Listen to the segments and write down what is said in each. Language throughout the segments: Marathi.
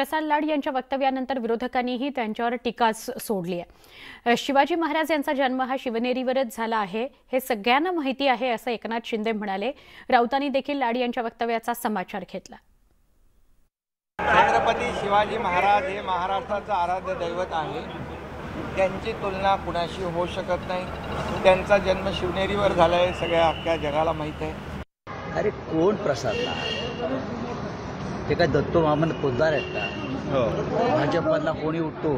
प्रसाद लाड यांच्या वक्तव्यानंतर विरोधकांनीही त्यांच्यावर टीका सोडली आहे। शिवाजी महाराज यांचा जन्म हा शिवनेरीवरच झाला आहे हे सगळ्यांना माहिती आहे असं एकनाथ शिंदे म्हणाले। राऊतांनी देखील लाड यांच्या वक्तव्याचा समाचार घेतला। छत्रपती शिवाजी महाराज हे महाराष्ट्राचं आराध्य दैवत आहे। त्यांची तुलना कुणाशी होऊ शकत नाही। त्यांचा जन्म शिवनेरीवर झाला आहे सगळ्या अख्ख्या जगाला माहित आहे। अरे कोण प्रसाद लाड? ते काय दत्तो वामन पोद्दार आहेत का? भाजपमधला कोणी उठतो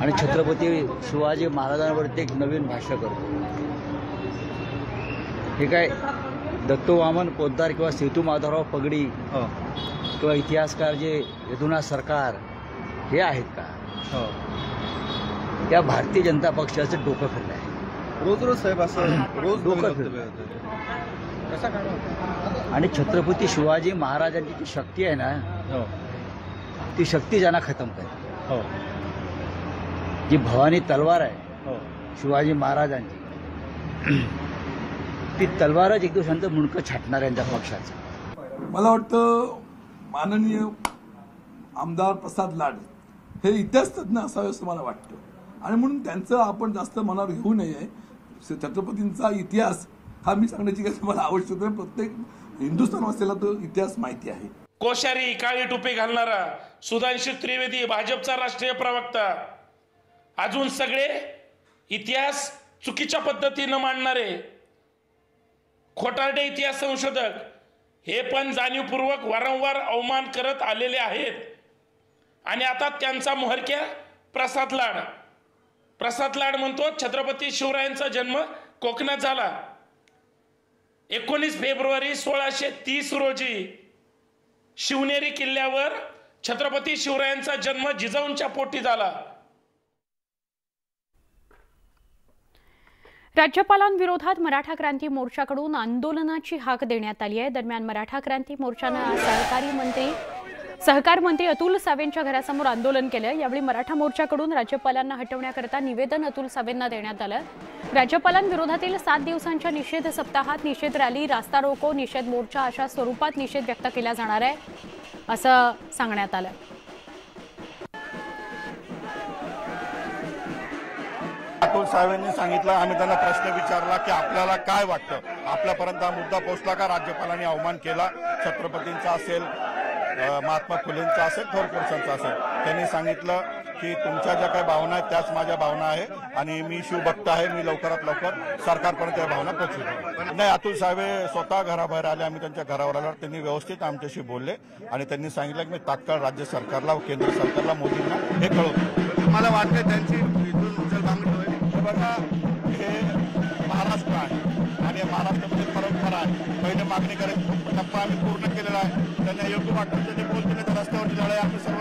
आणि छत्रपती शिवाजी महाराजांवरती एक नवीन भाष्य करतो? हे काय दत्तो वामन पोद्दार किंवा सेतू माधवराव पगडी किंवा इतिहासकार जे यदुनाथ सरकार हे आहेत का? त्या भारतीय जनता पक्षाचं डोकं फिरलं आहे। रोज साहेब असं रोज डोकं फिरलं। आणि छत्रपती शिवाजी महाराजांची जी शक्ती आहे ना ती शक्ती ज्यांना खतम करेल। जी भवानी तलवार आहे शिवाजी महाराजांची ती तलवारच एक दिवसांचं मुंडकं छाटणार यांच्या पक्षाचं। मला वाटतं माननीय आमदार प्रसाद लाड हे इतिहास तज्ञ असावे असं मला वाटतं आणि म्हणून त्यांचं आपण जास्त मनावर घेऊ नये। छत्रपतींचा इतिहास हा मी सांगण्याची काही मला आवश्यकता नाही। प्रत्येक हिंदुस्थानवासियाला तो इतिहास माहिती आहे। कोश्यारी काळी टोपी घालणारा सुधांशु त्रिवेदी भाजपचा राष्ट्रीय प्रवक्ता अजून सगळे इतिहास चुकीच्या पद्धतीनं मांडणारे खोटारडे इतिहास संशोधक हे पण जाणीवपूर्वक वारंवार अवमान करत आलेले आहेत। आणि आता त्यांचा मोहरक्या प्रसाद लाड म्हणतो छत्रपती शिवरायांचा जन्म कोकणात झाला। 19 फेब्रुवारी 1630 रोजी शिवनेरी किल्ल्यावर छत्रपती शिवरायांचा जन्म जिजाऊंच्या पोटी झाला। राज्यपालांविरोधात मराठा क्रांती मोर्चाकडून आंदोलनाची हाक देण्यात आली आहे। दरम्यान मराठा क्रांती मोर्चानं सहकार मंत्री अतुल सावेंच्या घरासमोर आंदोलन केलं। यावेळी मराठा मोर्चाकडून राज्यपालांना हटवण्याकरता निवेदन अतुल सावेंना देण्यात आलं। राज्यपालांविरोधातील 7 दिवसांच्या निषेध सप्ताहात निषेध रॅली, रास्ता रोको, निषेध मोर्चा अशा स्वरूपात निषेध व्यक्त केला जाणार आहे असं सांगण्यात आलं। अतुल सावेंनी सांगितलं, आम्ही त्यांना प्रश्न विचारला की आपल्याला काय वाटतं, आपल्यापर्यंत हा मुद्दा पोहोचला का? राज्यपालांनी अवमान केला छत्रपतींचा असेल, महात्मा फुलेंचा असेल, थोर पुरुषांचा असेल। त्यांनी सांगितलं की तुमच्या ज्या काही भावना आहेत त्याच माझ्या भावना आहे आणि मी शिवभक्त आहे, मी लवकरात लवकर सरकारपर्यंत त्या भावना पोहोचवतो। नाही, अतुल सावे स्वतः घराबाहेर आले, आम्ही त्यांच्या घरावर आल्यावर त्यांनी व्यवस्थित आमच्याशी बोलले आणि त्यांनी सांगितलं की मी तात्काळ राज्य सरकारला, केंद्र सरकारला, मोदींना हे कळवतो। मला वाटतं त्यांची इथून मागणी होईल। बघा, हे महाराष्ट्र आहे आणि महाराष्ट्रामध्ये परंपरा आहे, पहिले मागणी करायची टप्पा आम्ही पूर्ण केलेला आहे। त्यांना योग्य वाटतं ते बोलतील, रस्त्यावरती लढाई आम्ही सर्व